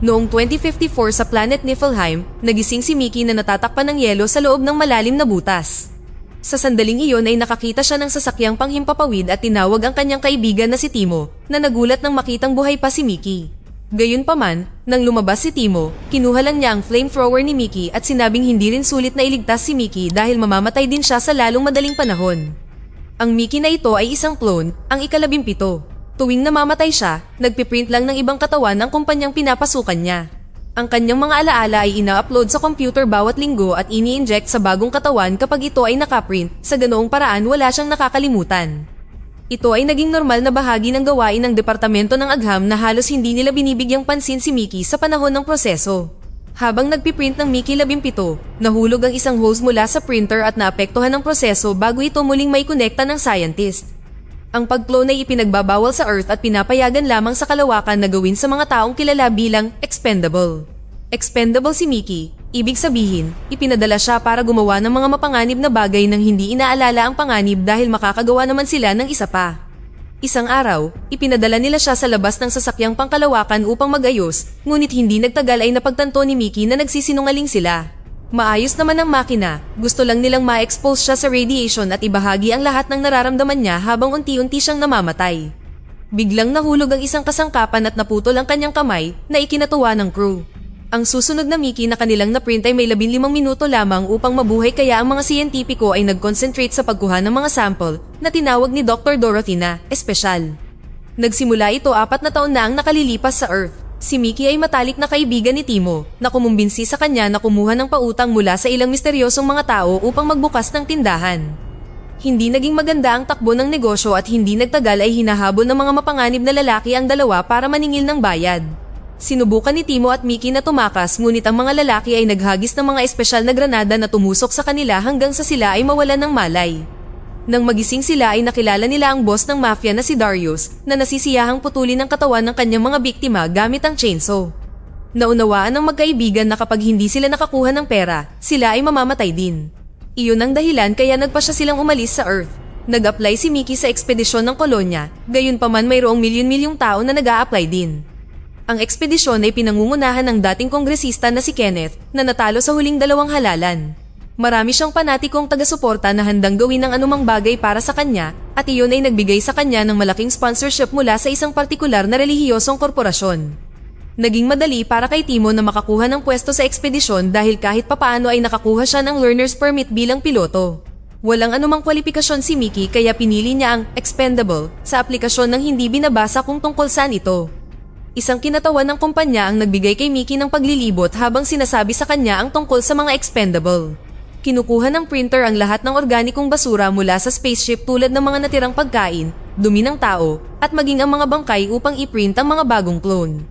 Noong 2054 sa planet Niflheim, nagising si Mickey na natatakpan ng yelo sa loob ng malalim na butas. Sa sandaling iyon ay nakakita siya ng sasakyang panghimpapawid at tinawag ang kanyang kaibigan na si Timo, na nagulat nang makitang buhay pa si Mickey. Gayunpaman, nang lumabas si Timo, kinuha lang niya ang flamethrower ni Mickey at sinabing hindi rin sulit na iligtas si Mickey dahil mamamatay din siya sa lalong madaling panahon. Ang Mickey na ito ay isang clone, ang ika-17. Tuwing namamatay siya, nagpiprint lang ng ibang katawan ang kumpanyang pinapasukan niya. Ang kanyang mga alaala ay ina-upload sa computer bawat linggo at ini-inject sa bagong katawan kapag ito ay nakaprint, sa ganoong paraan wala siyang nakakalimutan. Ito ay naging normal na bahagi ng gawain ng Departamento ng Agham na halos hindi nila binibigyang pansin si Mickey sa panahon ng proseso. Habang nagpiprint ng Mickey 17, nahulog ang isang hose mula sa printer at naapektuhan ng proseso bago ito muling maikonekta ng scientist. Ang pag-clone ay ipinagbabawal sa Earth at pinapayagan lamang sa kalawakan na gawin sa mga taong kilala bilang expendable. Expendable si Mickey, ibig sabihin, ipinadala siya para gumawa ng mga mapanganib na bagay nang hindi inaalala ang panganib dahil makakagawa naman sila ng isa pa. Isang araw, ipinadala nila siya sa labas ng sasakyang pangkalawakan upang mag-ayos, ngunit hindi nagtagal ay napagtanto ni Mickey na nagsisinungaling sila. Maayos naman ang makina, gusto lang nilang ma-expose siya sa radiation at ibahagi ang lahat ng nararamdaman niya habang unti-unti siyang namamatay. Biglang nahulog ang isang kasangkapan at naputol ang kanyang kamay na ikinatuwa ng crew. Ang susunod na Mickey na kanilang na-print ay may 15 minuto lamang upang mabuhay kaya ang mga siyentipiko ay nag-concentrate sa pagkuha ng mga sample na tinawag ni Dr. Dorothy na espesyal. Nagsimula ito 4 na taon na ang nakalilipas sa Earth. Si Mickey ay matalik na kaibigan ni Timo na kumumbinsi sa kanya na kumuha ng pautang mula sa ilang misteryosong mga tao upang magbukas ng tindahan. Hindi naging maganda ang takbo ng negosyo at hindi nagtagal ay hinahabol ng mga mapanganib na lalaki ang dalawa para maningil ng bayad. Sinubukan ni Timo at Mickey na tumakas ngunit ang mga lalaki ay naghagis ng mga espesyal na granada na tumusok sa kanila hanggang sa sila ay mawalan ng malay. Nang magising sila ay nakilala nila ang boss ng mafia na si Darius na nasisiyahang putulin ang katawan ng kanyang mga biktima gamit ang chainsaw. Naunawaan ng magkaibigan na kapag hindi sila nakakuha ng pera, sila ay mamamatay din. Iyon ang dahilan kaya nagpasya silang umalis sa Earth. Nag-apply si Mickey sa ekspedisyon ng kolonya, gayunpaman mayroong milyon-milyong tao na nag-a-apply din. Ang ekspedisyon ay pinangungunahan ng dating kongresista na si Kenneth na natalo sa huling 2 halalan. Marami siyang panatikong taga-suporta na handang gawin ng anumang bagay para sa kanya at iyon ay nagbigay sa kanya ng malaking sponsorship mula sa isang partikular na relihiyosong korporasyon. Naging madali para kay Timo na makakuha ng pwesto sa ekspedisyon dahil kahit papaano ay nakakuha siya ng learner's permit bilang piloto. Walang anumang kwalifikasyon si Mickey kaya pinili niya ang expendable sa aplikasyon nang hindi binabasa kung tungkol saan ito. Isang kinatawan ng kumpanya ang nagbigay kay Mickey ng paglilibot habang sinasabi sa kanya ang tungkol sa mga expendable. Kinukuha ng printer ang lahat ng organikong basura mula sa spaceship tulad ng mga natirang pagkain, dumi ng tao, at maging ang mga bangkay upang i-print ang mga bagong clone.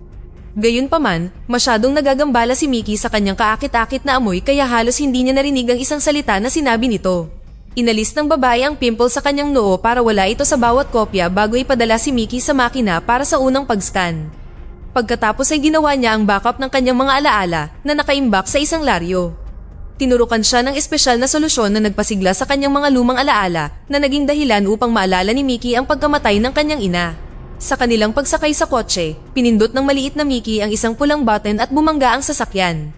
Gayunpaman, masyadong nagagambala si Mickey sa kanyang kaakit-akit na amoy kaya halos hindi niya narinig ang isang salita na sinabi nito. Inalis ng babae ang pimple sa kanyang noo para wala ito sa bawat kopya bago ipadala si Mickey sa makina para sa unang pag-scan. Pagkatapos ay ginawa niya ang backup ng kanyang mga alaala na nakaimbak sa isang laryo. Tinurukan siya ng espesyal na solusyon na nagpasigla sa kanyang mga lumang alaala na naging dahilan upang maalala ni Mickey ang pagkamatay ng kanyang ina. Sa kanilang pagsakay sa kotse, pinindot ng maliit na Mickey ang isang pulang button at bumangga ang sasakyan.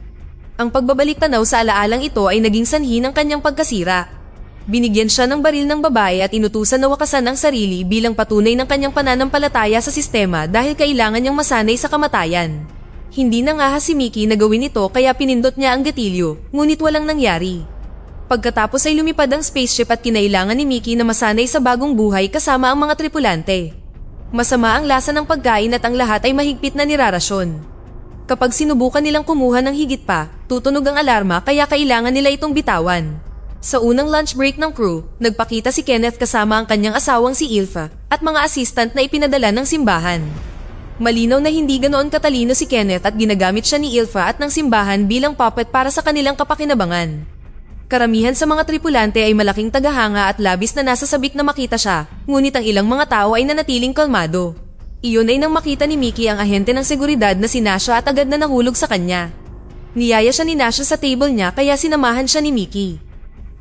Ang pagbabalik tanaw sa alaalang ito ay naging sanhi ng kanyang pagkasira. Binigyan siya ng baril ng babae at inutusan na wakasan ang sarili bilang patunay ng kanyang pananampalataya sa sistema dahil kailangan niyang masanay sa kamatayan. Hindi nangahas si Mickey na gawin ito kaya pinindot niya ang gatilyo, ngunit walang nangyari. Pagkatapos ay lumipad ang spaceship at kinailangan ni Mickey na masanay sa bagong buhay kasama ang mga tripulante. Masama ang lasa ng pagkain at ang lahat ay mahigpit na nirarasyon. Kapag sinubukan nilang kumuha ng higit pa, tutunog ang alarma kaya kailangan nila itong bitawan. Sa unang lunch break ng crew, nagpakita si Kenneth kasama ang kanyang asawang si Ilfa at mga assistant na ipinadala ng simbahan. Malinaw na hindi ganoon katalino si Kenneth at ginagamit siya ni Ilfa at ng simbahan bilang puppet para sa kanilang kapakinabangan. Karamihan sa mga tripulante ay malaking tagahanga at labis na nasasabik na makita siya, ngunit ang ilang mga tao ay nanatiling kalmado. Iyon ay nang makita ni Mickey ang ahente ng seguridad na si Nasha at agad na nahulog sa kanya. Niyaya siya ni Nasha sa table niya kaya sinamahan siya ni Mickey.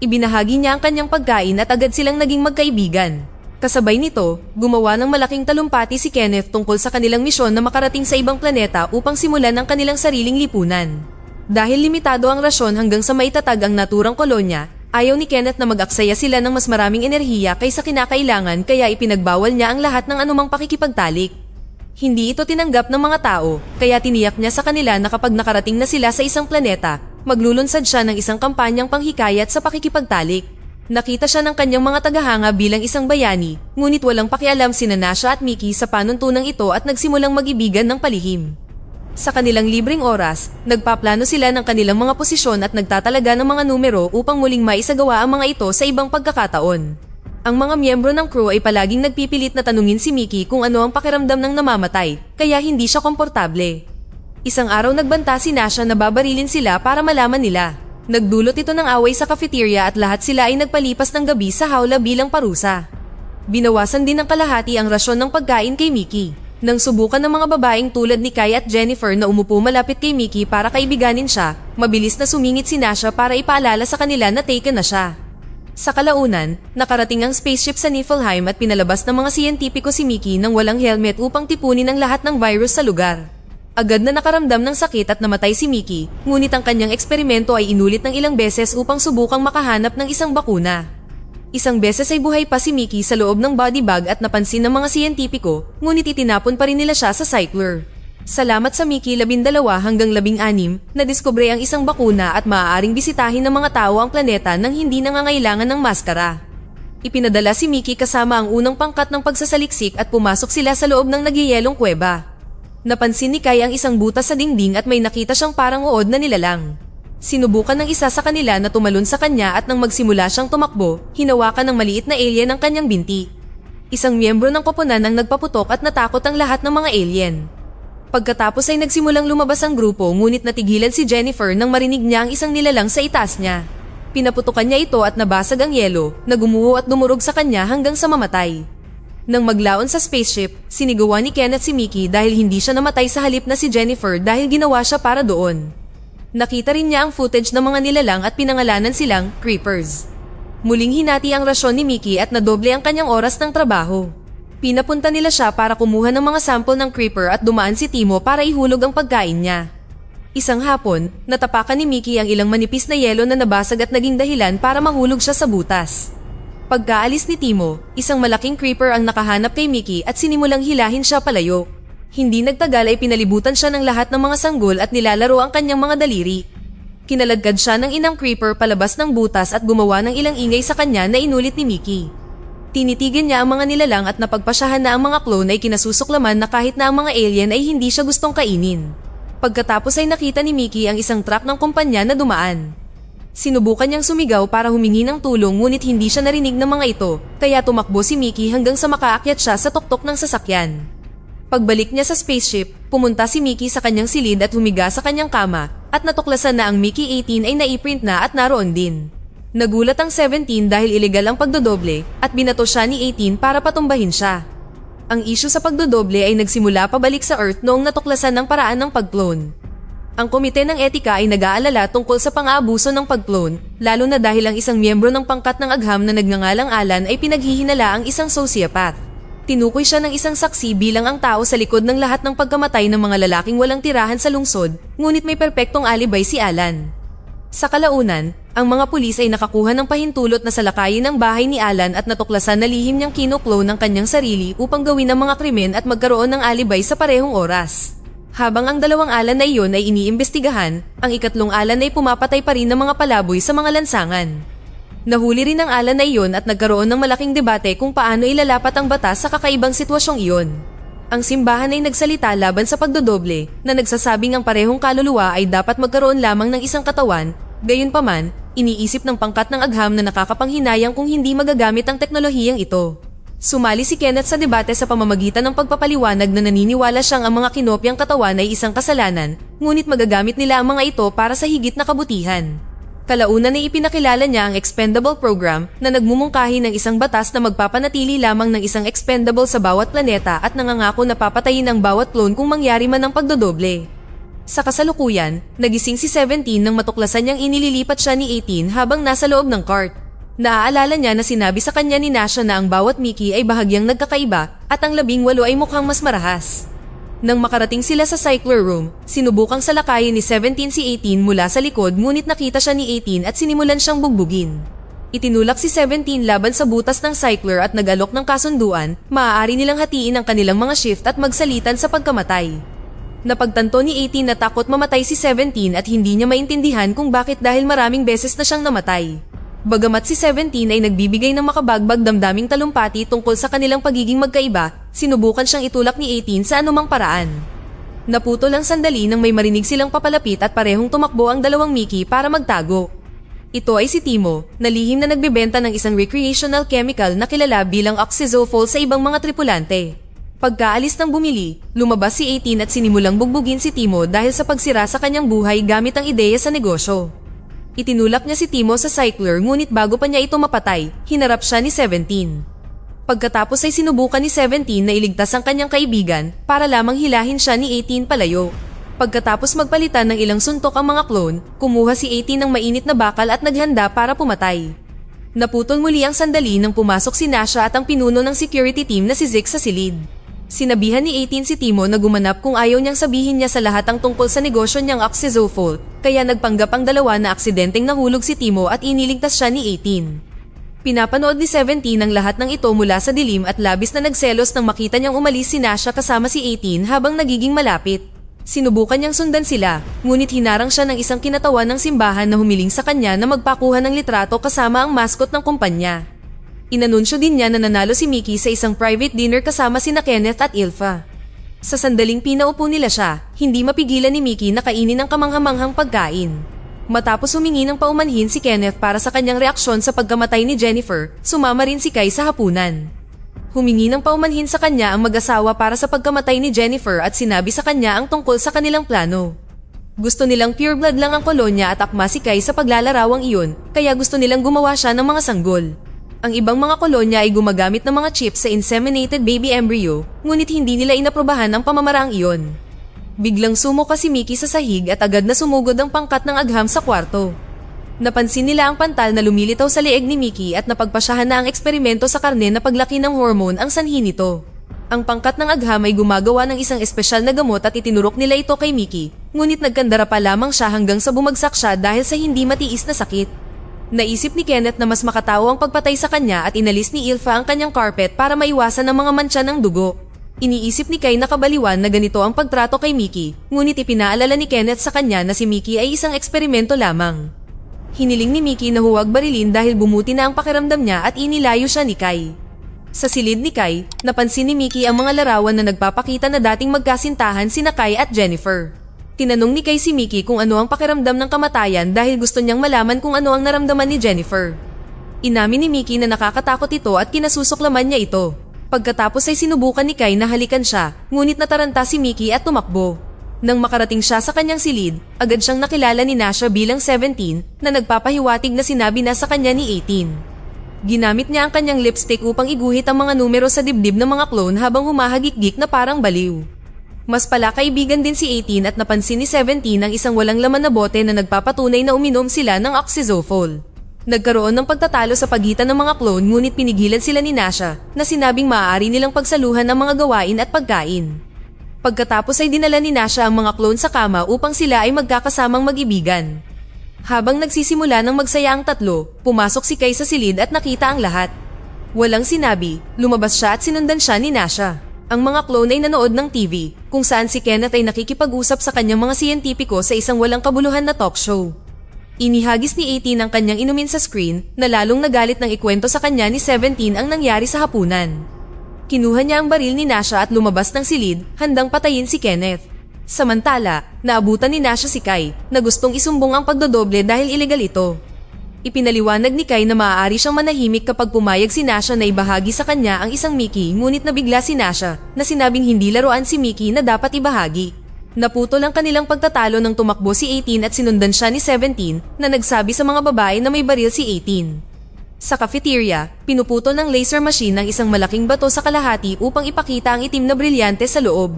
Ibinahagi niya ang kanyang pagkain at agad silang naging magkaibigan. Kasabay nito, gumawa ng malaking talumpati si Kenneth tungkol sa kanilang misyon na makarating sa ibang planeta upang simulan ang kanilang sariling lipunan. Dahil limitado ang rasyon hanggang sa maitatag ang naturang kolonya, ayaw ni Kenneth na mag-aksaya sila ng mas maraming enerhiya kaysa kinakailangan kaya ipinagbawal niya ang lahat ng anumang pakikipagtalik. Hindi ito tinanggap ng mga tao, kaya tiniyak niya sa kanila na kapag nakarating na sila sa isang planeta, maglulunsad siya ng isang kampanyang panghikayat sa pakikipagtalik. Nakita siya ng kanyang mga tagahanga bilang isang bayani, ngunit walang pakialam sina Nasha at Mickey sa panuntunang ito at nagsimulang mag-ibigan ng palihim. Sa kanilang libreng oras, nagpaplano sila ng kanilang mga posisyon at nagtatalaga ng mga numero upang muling maisagawa ang mga ito sa ibang pagkakataon. Ang mga miyembro ng crew ay palaging nagpipilit na tanungin si Mickey kung ano ang pakiramdam ng namamatay, kaya hindi siya komportable. Isang araw nagbanta si Nasha na babarilin sila para malaman nila. Nagdulot ito ng away sa cafeteria at lahat sila ay nagpalipas ng gabi sa hawla bilang parusa. Binawasan din ng kalahati ang rasyon ng pagkain kay Mickey. Nang subukan ng mga babaeng tulad ni Kai at Jennifer na umupo malapit kay Mickey para kaibiganin siya, mabilis na sumingit si Nasha para ipaalala sa kanila na taken na siya. Sa kalaunan, nakarating ang spaceship sa Niflheim at pinalabas ng mga siyentipiko si Mickey nang walang helmet upang tipunin ang lahat ng virus sa lugar. Agad na nakaramdam ng sakit at namatay si Mickey, ngunit ang kanyang eksperimento ay inulit ng ilang beses upang subukang makahanap ng isang bakuna. Isang beses ay buhay pa si Mickey sa loob ng body bag at napansin ng mga siyentipiko, ngunit itinapon pa rin nila siya sa cycler. Salamat sa Mickey 12 hanggang 16, nadiskubre ang isang bakuna at maaaring bisitahin ng mga tao ang planeta nang hindi nangangailangan ng maskara. Ipinadala si Mickey kasama ang unang pangkat ng pagsasaliksik at pumasok sila sa loob ng nagyayelong kuweba. Napansin ni Kai ang isang butas sa dingding at may nakita siyang parang uod na nilalang. Sinubukan ng isa sa kanila na tumalon sa kanya at nang magsimula siyang tumakbo, hinawakan ng maliit na alien ang kanyang binti. Isang miyembro ng koponan ang nagpaputok at natakot ang lahat ng mga alien. Pagkatapos ay nagsimulang lumabas ang grupo ngunit natigilan si Jennifer nang marinig niya ang isang nilalang sa itaas niya. Pinaputukan niya ito at nabasag ang yelo, nagumuho at dumurog sa kanya hanggang sa mamatay. Nang maglaon sa spaceship, sinigawan ni Kenneth si Mickey dahil hindi siya namatay sa halip na si Jennifer dahil ginawa siya para doon. Nakita rin niya ang footage ng mga nilalang at pinangalanan silang Creepers. Muling hinati ang rasyon ni Mickey at nadoble ang kanyang oras ng trabaho. Pinapunta nila siya para kumuha ng mga sample ng Creeper at dumaan si Timo para ihulog ang pagkain niya. Isang hapon, natapakan ni Mickey ang ilang manipis na yelo na nabasag at naging dahilan para mahulog siya sa butas. Pagkaalis ni Timo, isang malaking creeper ang nakahanap kay Mickey at sinimulang hilahin siya palayo. Hindi nagtagal ay pinalibutan siya ng lahat ng mga sanggol at nilalaro ang kanyang mga daliri. Kinaladkad siya ng inang creeper palabas ng butas at gumawa ng ilang ingay sa kanya na inulit ni Mickey. Tinitigan niya ang mga nilalang at napagpasyahan na ang mga clone ay kinasusuklaman na kahit na ang mga alien ay hindi siya gustong kainin. Pagkatapos ay nakita ni Mickey ang isang truck ng kumpanya na dumaan. Sinubukan niyang sumigaw para humingi ng tulong ngunit hindi siya narinig ng mga ito, kaya tumakbo si Mickey hanggang sa makaakyat siya sa tuktok ng sasakyan. Pagbalik niya sa spaceship, pumunta si Mickey sa kanyang silid at humiga sa kanyang kama at natuklasan na ang Mickey 18 ay naiprint na at naroon din. Nagulat ang 17 dahil ilegal ang pagdodoble at binato siya ni 18 para patumbahin siya. Ang issue sa pagdodoble ay nagsimula pabalik sa Earth noong natuklasan ng paraan ng pag-clone. Ang komite ng etika ay nag-aalala tungkol sa pang-aabuso ng pag-clone, lalo na dahil ang isang miyembro ng pangkat ng agham na nagngangalang Alan ay pinaghihinala ang isang sociopath. Tinukoy siya ng isang saksi bilang ang tao sa likod ng lahat ng pagkamatay ng mga lalaking walang tirahan sa lungsod, ngunit may perpektong alibay si Alan. Sa kalaunan, ang mga pulis ay nakakuha ng pahintulot na salakayin ang bahay ni Alan at natuklasan na lihim niyang kino-clone ng kanyang sarili upang gawin ang mga krimen at magkaroon ng alibay sa parehong oras. Habang ang dalawang Alan na iyon ay iniimbestigahan, ang ikatlong Alan ay pumapatay pa rin ng mga palaboy sa mga lansangan. Nahuli rin ang Alan na iyon at nagkaroon ng malaking debate kung paano ilalapat ang batas sa kakaibang sitwasyong iyon. Ang simbahan ay nagsalita laban sa pagdodoble na nagsasabing ang parehong kaluluwa ay dapat magkaroon lamang ng isang katawan, gayunpaman, iniisip ng pangkat ng agham na nakakapanghinayang kung hindi magagamit ang teknolohiyang ito. Sumali si Kenneth sa debate sa pamamagitan ng pagpapaliwanag na naniniwala siyang ang mga kinopyang katawan ay isang kasalanan, ngunit magagamit nila ang mga ito para sa higit na kabutihan. Kalaunan ay ipinakilala niya ang Expendable Program na nagmumungkahi ng isang batas na magpapanatili lamang ng isang expendable sa bawat planeta at nangangako na papatayin ang bawat clone kung mangyari man ang pagdodoble. Sa kasalukuyan, nagising si 17 nang matuklasan niyang inililipat siya ni 18 habang nasa loob ng cart. Naaalala niya na sinabi sa kanya ni Nasha na ang bawat Mickey ay bahagyang nagkakaiba at ang 18 ay mukhang mas marahas. Nang makarating sila sa cycler room, sinubukang salakayin ni 17 si 18 mula sa likod ngunit nakita siya ni 18 at sinimulan siyang bugbugin. Itinulak si 17 laban sa butas ng cycler at nag-alok ng kasunduan, maaari nilang hatiin ang kanilang mga shift at magsalitan sa pagkamatay. Napagtanto ni 18 na takot mamatay si 17 at hindi niya maintindihan kung bakit dahil maraming beses na siyang namatay. Bagamat si 17 ay nagbibigay ng makabagbag damdaming talumpati tungkol sa kanilang pagiging magkaiba, sinubukan siyang itulak ni 18 sa anumang paraan. Naputol ang sandali nang may marinig silang papalapit at parehong tumakbo ang dalawang Mickey para magtago. Ito ay si Timo, na lihim na nagbebenta ng isang recreational chemical na kilala bilang oxazofol sa ibang mga tripulante. Pagkaalis ng bumili, lumabas si 18 at sinimulang bugbugin si Timo dahil sa pagsira sa kanyang buhay gamit ang ideya sa negosyo. Itinulak niya si Timo sa cycler ngunit bago pa niya ito mapatay, hinarap siya ni 17. Pagkatapos ay sinubukan ni 17 na iligtas ang kanyang kaibigan para lamang hilahin siya ni 18 palayo. Pagkatapos magpalitan ng ilang suntok ang mga clone, kumuha si 18 ng mainit na bakal at naghanda para pumatay. Naputol muli ang sandali nang pumasok si Nasha at ang pinuno ng security team na si Zeke sa silid. Sinabihan ni 18 si Timo na gumanap kung ayaw niyang sabihin niya sa lahat ang tungkol sa negosyo niyang oxazofol, kaya nagpanggap ang dalawa na aksidenteng nahulog si Timo at iniligtas siya ni 18. Pinapanood ni 17 ang lahat ng ito mula sa dilim at labis na nagselos nang makita niyang umalis si Nasha kasama si 18 habang nagiging malapit. Sinubukan niyang sundan sila, ngunit hinarang siya ng isang kinatawan ng simbahan na humiling sa kanya na magpakuha ng litrato kasama ang mascot ng kumpanya. Inanunsyo din niya na nanalo si Mickey sa isang private dinner kasama sina Kenneth at Ilfa. Sa sandaling pinaupo nila siya, hindi mapigilan ni Mickey na kainin ang kamanghamanghang pagkain. Matapos humingi ng paumanhin si Kenneth para sa kanyang reaksyon sa pagkamatay ni Jennifer, sumama rin si Kai sa hapunan. Humingi ng paumanhin sa kanya ang mag-asawa para sa pagkamatay ni Jennifer at sinabi sa kanya ang tungkol sa kanilang plano. Gusto nilang pure blood lang ang kolonya at akma si Kai sa paglalarawang iyon, kaya gusto nilang gumawa siya ng mga sanggol. Ang ibang mga kolonya ay gumagamit ng mga chips sa inseminated baby embryo, ngunit hindi nila inaprobahan ang pamamaraang iyon. Biglang sumuka si Mickey sa sahig at agad na sumugod ang pangkat ng agham sa kwarto. Napansin nila ang pantal na lumilitaw sa leeg ni Mickey at napagpasyahan na ang eksperimento sa karne na paglaki ng hormone ang sanhi nito. Ang pangkat ng agham ay gumagawa ng isang espesyal na gamot at itinurok nila ito kay Mickey, ngunit nagkandara pa lamang siya hanggang sa bumagsak siya dahil sa hindi matiis na sakit. Naisip ni Kenneth na mas makatao ang pagpatay sa kanya at inalis ni Ilfa ang kanyang carpet para maiwasan ang mga mantsa ng dugo. Iniisip ni Kai na kabaliwan na ganito ang pagtrato kay Mickey, ngunit ipinaalala ni Kenneth sa kanya na si Mickey ay isang eksperimento lamang. Hiniling ni Mickey na huwag barilin dahil bumuti na ang pakiramdam niya at inilayo siya ni Kai. Sa silid ni Kai, napansin ni Mickey ang mga larawan na nagpapakita na dating magkasintahan sina Kai at Jennifer. Tinanong ni Kai si Mickey kung ano ang pakiramdam ng kamatayan dahil gusto niyang malaman kung ano ang naramdaman ni Jennifer. Inamin ni Mickey na nakakatakot ito at kinasusuklaman niya ito. Pagkatapos ay sinubukan ni Kai na halikan siya, ngunit nataranta si Mickey at tumakbo. Nang makarating siya sa kanyang silid, agad siyang nakilala ni Nasha bilang 17 na nagpapahiwatig na sinabi na sa kanya ni 18. Ginamit niya ang kanyang lipstick upang iguhit ang mga numero sa dibdib ng mga clone habang humahagik-gik na parang baliw. Mas pala kaibigan din si 18 at napansin ni 17 ang isang walang laman na bote na nagpapatunay na uminom sila ng oxazofol. Nagkaroon ng pagtatalo sa pagitan ng mga clone ngunit pinigilan sila ni Nasha na sinabing maaari nilang pagsaluhan ang mga gawain at pagkain. Pagkatapos ay dinala ni Nasha ang mga clone sa kama upang sila ay magkakasamang mag-ibigan. Habang nagsisimula ng magsaya ang tatlo, pumasok si Kai sa silid at nakita ang lahat. Walang sinabi, lumabas siya at sinundan siya ni Nasha. Ang mga clone ay nanood ng TV, kung saan si Kenneth ay nakikipag-usap sa kanyang mga siyentipiko sa isang walang kabuluhan na talk show. Inihagis ni 18 ang kanyang inumin sa screen na lalong nagalit nang ikwento sa kanya ni 17 ang nangyari sa hapunan. Kinuha niya ang baril ni Nasha at lumabas ng silid, handang patayin si Kenneth. Samantala, naabutan ni Nasha si Kai na gustong isumbong ang pagdodoble dahil ilegal ito. Ipinaliwanag ni Kai na maaari siyang manahimik kapag pumayag si Nasha na ibahagi sa kanya ang isang Mickey ngunit nabigla si Nasha na sinabing hindi laruan si Mickey na dapat ibahagi. Naputol ang kanilang pagtatalo nang tumakbo si 18 at sinundan siya ni 17 na nagsabi sa mga babae na may baril si 18. Sa cafeteria, pinuputol ng laser machine ng isang malaking bato sa kalahati upang ipakita ang itim na brilyante sa loob.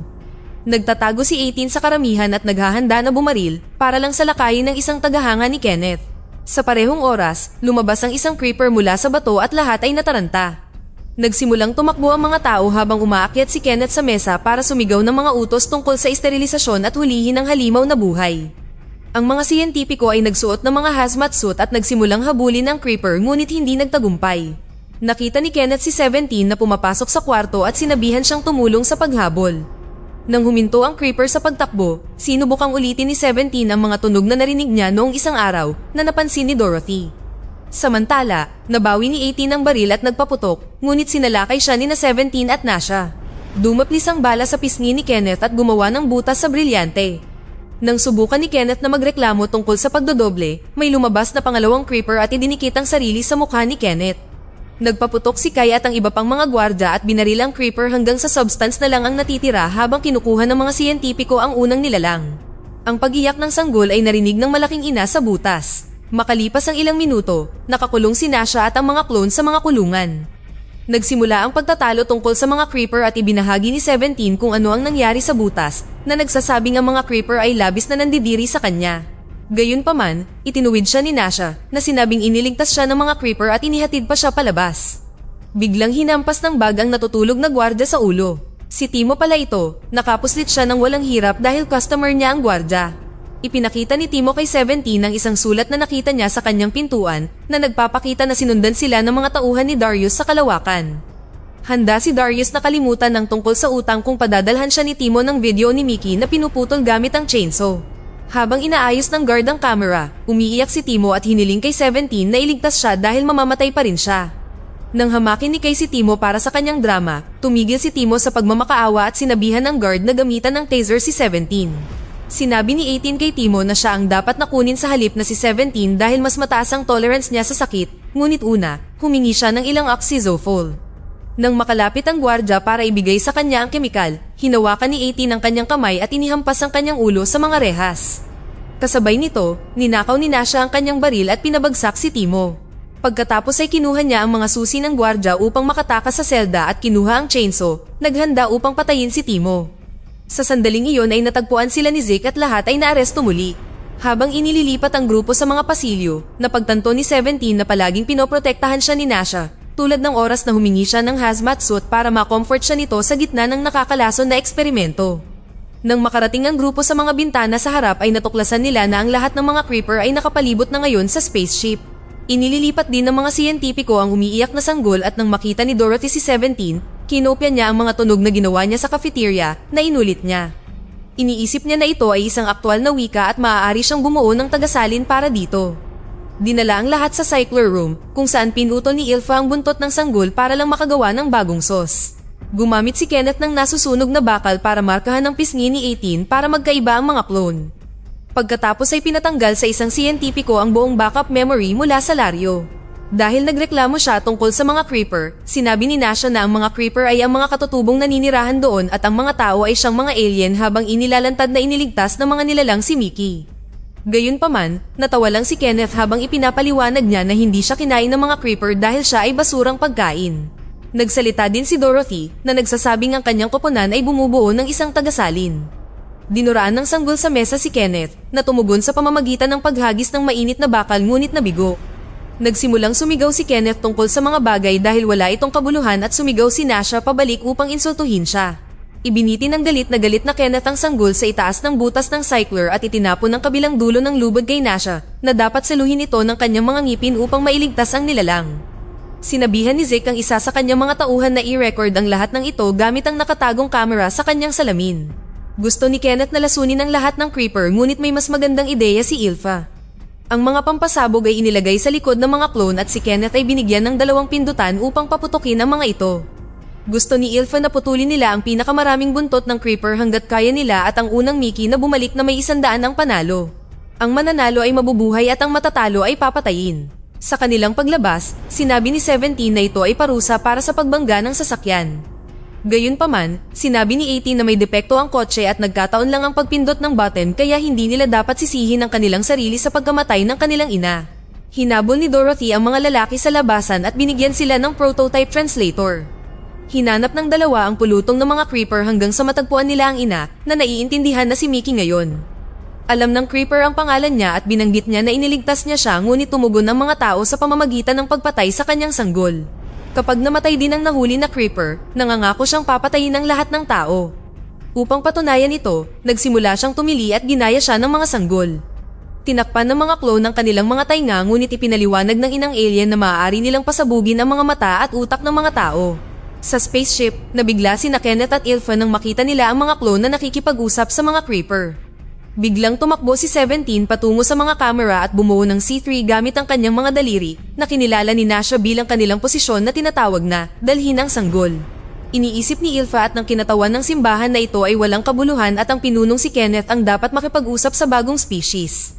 Nagtatago si 18 sa karamihan at naghahanda na bumaril para lang salakayin ng isang tagahanga ni Kenneth. Sa parehong oras, lumabas ang isang creeper mula sa bato at lahat ay nataranta. Nagsimulang tumakbo ang mga tao habang umaakyat si Kenneth sa mesa para sumigaw ng mga utos tungkol sa esterilisasyon at hulihin ang halimaw na buhay. Ang mga siyentipiko ay nagsuot ng mga hazmat suit at nagsimulang habulin ang creeper ngunit hindi nagtagumpay. Nakita ni Kenneth si 17 na pumapasok sa kwarto at sinabihan siyang tumulong sa paghabol. Nang huminto ang creeper sa pagtakbo, sinubukang ulitin ni 17 ang mga tunog na narinig niya noong isang araw na napansin ni Dorothy. Samantala, nabawi ni 18 ang baril at nagpaputok, ngunit sinalakay siya ni na 17 at Nasha. Dumaplis ang bala sa pisngi ni Kenneth at gumawa ng butas sa brilyante. Nang subukan ni Kenneth na magreklamo tungkol sa pagdodoble, may lumabas na pangalawang creeper at idinikit ang sarili sa mukha ni Kenneth. Nagpaputok si Kai at ang iba pang mga gwardya at binaril ang creeper hanggang sa substance na lang ang natitira habang kinukuha ng mga siyentipiko ang unang nilalang. Ang pag-iyak ng sanggol ay narinig ng malaking ina sa butas. Makalipas ang ilang minuto, nakakulong si Nasha at ang mga clone sa mga kulungan. Nagsimula ang pagtatalo tungkol sa mga creeper at ibinahagi ni 17 kung ano ang nangyari sa butas na nagsasabing ang mga creeper ay labis na nandidiri sa kanya. Gayunpaman, itinuwid siya ni Nasha na sinabing iniligtas siya ng mga creeper at inihatid pa siya palabas. Biglang hinampas ng bag ang natutulog na gwardya sa ulo. Si Timo pala ito, nakapuslit siya ng walang hirap dahil customer niya ang gwardya. Ipinakita ni Timo kay 17 ang isang sulat na nakita niya sa kanyang pintuan na nagpapakita na sinundan sila ng mga tauhan ni Darius sa kalawakan. Handa si Darius na kalimutan ng tungkol sa utang kung padadalhan siya ni Timo ng video ni Mickey na pinuputol gamit ang chainsaw. Habang inaayos ng guard ang camera, umiiyak si Timo at hiniling kay 17 na iligtas siya dahil mamamatay pa rin siya. Nang hamakin ni Kay si Timo para sa kanyang drama, tumigil si Timo sa pagmamakaawa at sinabihan ng guard na gamitan ng taser si 17. Sinabi ni 18 kay Timo na siya ang dapat na kunin sa halip na si 17 dahil mas mataas ang tolerance niya sa sakit, ngunit una, humingi siya ng ilang oxazofol. Nang makalapit ang gwardya para ibigay sa kanya ang kemikal, hinawakan ni 18 ang kanyang kamay at inihampas ang kanyang ulo sa mga rehas. Kasabay nito, ninakaw ni Nasha ang kanyang baril at pinabagsak si Timo. Pagkatapos ay kinuha niya ang mga susi ng gwardya upang makatakas sa selda at kinuha ang chainsaw, naghanda upang patayin si Timo. Sa sandaling iyon ay natagpuan sila ni Zeke at lahat ay naaresto muli. Habang inililipat ang grupo sa mga pasilyo, napagtanto ni 17 na palaging pinoprotektahan siya ni Nasha, tulad ng oras na humingi siya ng hazmat suit para ma-comfort siya nito sa gitna ng nakakalason na eksperimento. Nang makarating ang grupo sa mga bintana sa harap ay natuklasan nila na ang lahat ng mga creeper ay nakapalibot na ngayon sa spaceship. Inililipat din ng mga siyentipiko ang umiiyak na sanggol at nang makita ni Dorothy si 17, kinopya niya ang mga tunog na ginawa niya sa cafeteria na inulit niya. Iniisip niya na ito ay isang aktwal na wika at maaari siyang bumuo ng tagasalin para dito. Dinala ang lahat sa cycler room kung saan pinutol ni Ilfa ang buntot ng sanggol para lang makagawa ng bagong sauce. Gumamit si Kenneth ng nasusunog na bakal para markahan ang pisngi ni 18 para magkaiba ang mga clone. Pagkatapos ay pinatanggal sa isang siyentipiko ang buong backup memory mula sa Lario. Dahil nagreklamo siya tungkol sa mga creeper, sinabi ni Nasha na ang mga creeper ay ang mga katutubong naninirahan doon at ang mga tao ay siyang mga alien habang inilalantad na iniligtas ng mga nilalang si Mickey. Gayunpaman, natawa lang si Kenneth habang ipinapaliwanag niya na hindi siya kinain ng mga creeper dahil siya ay basurang pagkain. Nagsalita din si Dorothy na nagsasabing ang kanyang koponan ay bumubuo ng isang tagasalin. Dinuraan ng sanggol sa mesa si Kenneth na tumugon sa pamamagitan ng paghagis ng mainit na bakal ngunit nabigo. Nagsimulang sumigaw si Kenneth tungkol sa mga bagay dahil wala itong kabuluhan at sumigaw si Nasha pabalik upang insultuhin siya. Ibiniti ng galit na Kenneth ang sanggol sa itaas ng butas ng cycler at itinapon ng kabilang dulo ng lubod kay Nasha na dapat saluhin ito ng kanyang mga ngipin upang mailigtas ang nilalang. Sinabihan ni Zeke ang isa sa kanyang mga tauhan na i-record ang lahat ng ito gamit ang nakatagong camera sa kanyang salamin. Gusto ni Kenneth na lasunin ang lahat ng creeper ngunit may mas magandang ideya si Ilfa. Ang mga pampasabog ay inilagay sa likod ng mga clone at si Kenneth ay binigyan ng 2 pindutan upang paputukin ang mga ito. Gusto ni Ilfa na putulin nila ang pinakamaraming buntot ng creeper hanggat kaya nila at ang unang Mickey na bumalik na may 100 ang panalo. Ang mananalo ay mabubuhay at ang matatalo ay papatayin. Sa kanilang paglabas, sinabi ni 17 na ito ay parusa para sa pagbangga ng sasakyan. Gayunpaman, sinabi ni 18 na may depekto ang kotse at nagkataon lang ang pagpindot ng button kaya hindi nila dapat sisihin ang kanilang sarili sa pagkamatay ng kanilang ina. Hinabol ni Dorothy ang mga lalaki sa labasan at binigyan sila ng prototype translator. Hinanap ng dalawa ang pulutong ng mga creeper hanggang sa matagpuan nila ang ina na naiintindihan na si Mickey ngayon. Alam ng Creeper ang pangalan niya at binanggit niya na iniligtas niya siya ngunit tumugon ang mga tao sa pamamagitan ng pagpatay sa kanyang sanggol. Kapag namatay din ang nahuli na Creeper, nangangako siyang papatayin ang lahat ng tao. Upang patunayan ito, nagsimula siyang tumili at ginaya siya ng mga sanggol. Tinakpan ng mga clone ang kanilang mga tainga ngunit ipinaliwanag ng inang alien na maaari nilang pasabugin ang mga mata at utak ng mga tao. Sa spaceship, nabigla sina Kenneth at Ilfa nang makita nila ang mga clone na nakikipag-usap sa mga Creeper. Biglang tumakbo si 17 patungo sa mga kamera at bumuo ng C3 gamit ang kanyang mga daliri na kinilala ni Nasha bilang kanilang posisyon na tinatawag na dalhin ang sanggol. Iniisip ni Ilfa at ng kinatawan ng simbahan na ito ay walang kabuluhan at ang pinunong si Kenneth ang dapat makipag-usap sa bagong species.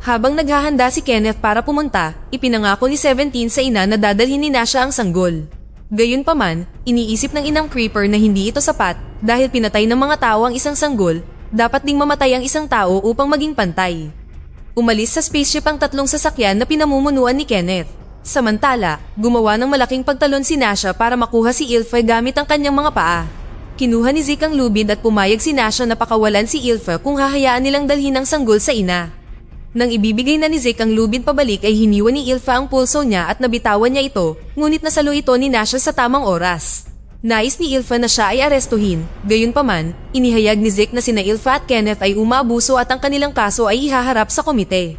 Habang naghahanda si Kenneth para pumunta, ipinangako ni 17 sa ina na dadalhin ni Nasha ang sanggol. Gayunpaman, iniisip ng inang Creeper na hindi ito sapat dahil pinatay ng mga tao ang isang sanggol. Dapat ding mamatay ang isang tao upang maging pantay. Umalis sa spaceship ang tatlong sasakyan na pinamumunuan ni Kenneth. Samantala, gumawa ng malaking pagtalon si Nasha para makuha si Ilfa gamit ang kanyang mga paa. Kinuha ni Zeke ang lubid at pumayag si Nasha na pakawalan si Ilfa kung hahayaan nilang dalhin ang sanggol sa ina. Nang ibibigay na ni Zeke ang lubid pabalik ay hiniwan ni Ilfa ang pulso niya at nabitawan niya ito, ngunit nasalo ito ni Nasha sa tamang oras. Nais ni Ilfa na siya ay arestuhin, gayunpaman, inihayag ni Zeke na sina Ilfa at Kenneth ay umaabuso at ang kanilang kaso ay ihaharap sa komite.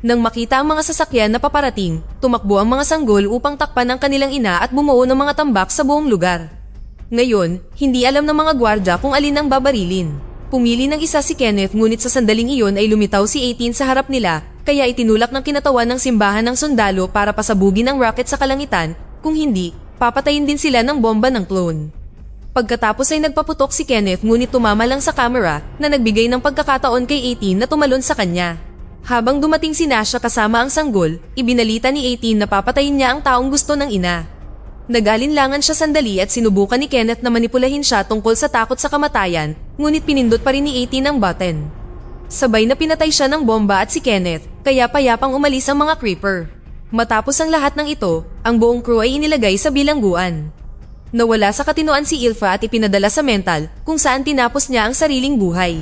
Nang makita ang mga sasakyan na paparating, tumakbo ang mga sanggol upang takpan ang kanilang ina at bumuo ng mga tambak sa buong lugar. Ngayon, hindi alam ng mga gwardya kung alin ang babarilin. Pumili ng isa si Kenneth ngunit sa sandaling iyon ay lumitaw si 18 sa harap nila, kaya itinulak ng kinatawan ng simbahan ng sundalo para pasabugin ang rocket sa kalangitan, kung hindi, papatayin din sila ng bomba ng clone. Pagkatapos ay nagpaputok si Kenneth ngunit tumama lang sa camera na nagbigay ng pagkakataon kay 18 na tumalon sa kanya. Habang dumating si Nasha kasama ang sanggol, ibinalita ni 18 na papatayin niya ang taong gusto ng ina. Nag-alinlangan siya sandali at sinubukan ni Kenneth na manipulahin siya tungkol sa takot sa kamatayan, ngunit pinindot pa rin ni 18 ang button. Sabay na pinatay siya ng bomba at si Kenneth, kaya payapang umalis ang mga Creeper. Matapos ang lahat ng ito, ang buong crew ay inilagay sa bilangguan. Nawala sa katinoan si Ilfa at ipinadala sa mental kung saan tinapos niya ang sariling buhay.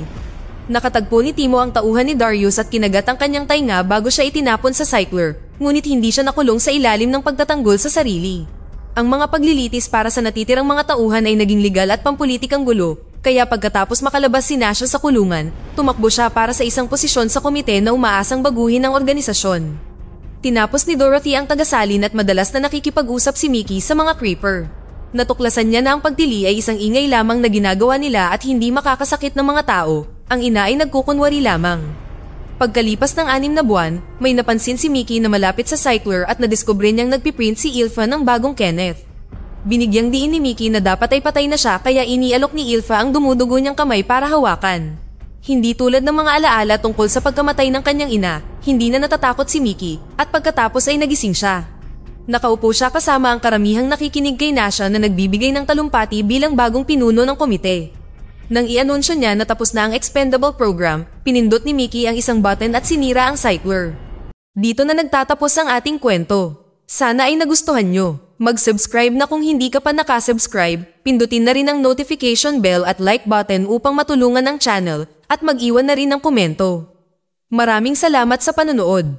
Nakatagpo ni Timo ang tauhan ni Darius at kinagat ang kanyang tainga bago siya itinapon sa cycler, ngunit hindi siya nakulong sa ilalim ng pagtatanggol sa sarili. Ang mga paglilitis para sa natitirang mga tauhan ay naging legal at pampulitikang gulo, kaya pagkatapos makalabas si Nasha sa kulungan, tumakbo siya para sa isang posisyon sa komite na umaasang baguhin ang organisasyon. Tinapos ni Dorothy ang tagasalin at madalas na nakikipag-usap si Mickey sa mga Creeper. Natuklasan niya na ang pagtili ay isang ingay lamang na ginagawa nila at hindi makakasakit ng mga tao. Ang ina ay nagkukunwari lamang. Pagkalipas ng 6 na buwan, may napansin si Mickey na malapit sa cycler at nadiskubre niyang nagpiprint si Ilfa ng bagong Kenneth. Binigyang diin ni Mickey na dapat ay patay na siya kaya inialok ni Ilfa ang dumudugo niyang kamay para hawakan. Hindi tulad ng mga alaala tungkol sa pagkamatay ng kanyang ina, hindi na natatakot si Mickey at pagkatapos ay nagising siya. Nakaupo siya kasama ang karamihang nakikinig kay Nasha na nagbibigay ng talumpati bilang bagong pinuno ng komite. Nang i-anunsyo niya na tapos na ang expendable program, pinindot ni Mickey ang isang button at sinira ang cycler. Dito na nagtatapos ang ating kwento. Sana ay nagustuhan nyo. Mag-subscribe na kung hindi ka pa nakasubscribe, pindutin na rin ang notification bell at like button upang matulungan ang channel at mag-iwan na rin ng komento. Maraming salamat sa panonood.